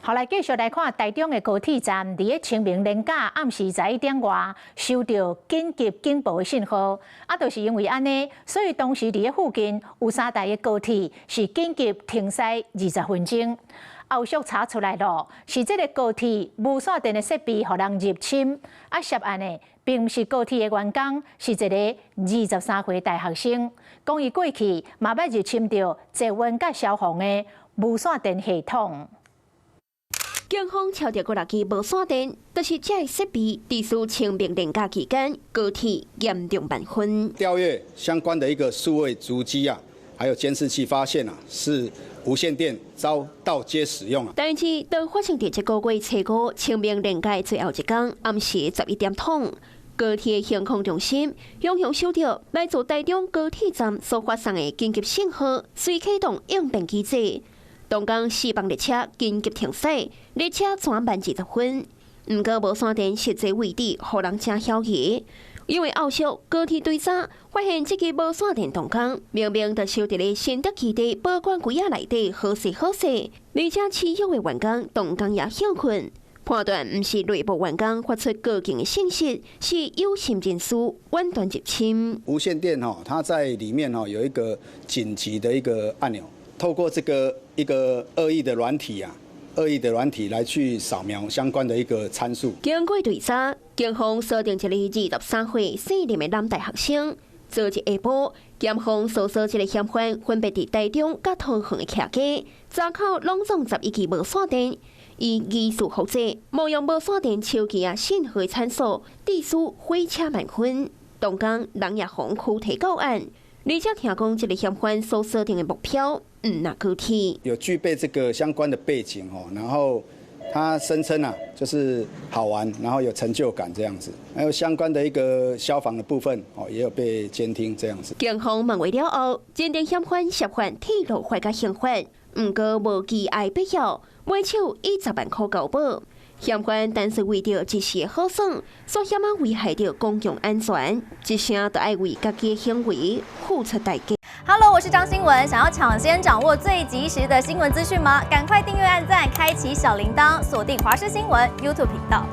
后来继续来看台中的高铁站，伫个清明连假暗时11点外收到紧急警报的信号，就是因为安尼，所以当时伫个附近有3台的高铁是紧急停驶20分钟。后续查出来咯，是这个高铁无线电的设备互人入侵，涉案的并不是高铁的员工，是一个23岁大学生，讲伊过去嘛要入侵到捷运甲消防的无线电系统。 警方敲到过6支无线电，就是这个设备，伫属清明连假期间，高铁严重万分。调阅相关的一个数位足迹还有监视器，发现是无线电遭盗接使用但是，都发生伫这个月初5清明连假最后一天暗时11点钟，高铁航空中心永远收到来自台中高铁站所发送的紧急信号，随启动应变机制。 东港4班列车紧急停驶，列车转慢20分。不过无线电实际位置，互人真晓疑。因为后续高铁追查，发现这支无线电东港明明就收伫咧新德基地保管柜内底，好势好势，而且持有的员工东港也休困，判断不是内部员工发出过境的信息，是有心人士婉断入侵。无线电它在里面有一个紧急的一个按钮。 透过这个一个恶意的软体来去扫描相关的一个参数。经过调查，警方锁定一个23岁姓林的男大学生。昨日下晡，检方搜索一个嫌犯分别伫台中甲桃园的徛家，查扣拢总11支无线电，以疑似复制冒用无线电手机信号参数，地属毁车万分。东港人也红区提告案，而且听讲这个嫌犯所锁定的目标。 那高铁有具备这个相关的背景然后他声称就是好玩，然后有成就感这样子，还有相关的一个消防的部分也有被监听这样子。警方问话了后，鉴定嫌犯涉犯铁路坏甲刑法，不过无羁押必要，买手10万块交保。嫌犯单是为着一时好爽，所险危害到公共安全，一声都爱为家己的行为付出代价。 Hello， 我是张新文。想要抢先掌握最及时的新闻资讯吗？赶快订阅、按赞、开启小铃铛，锁定华视新闻 YouTube 频道。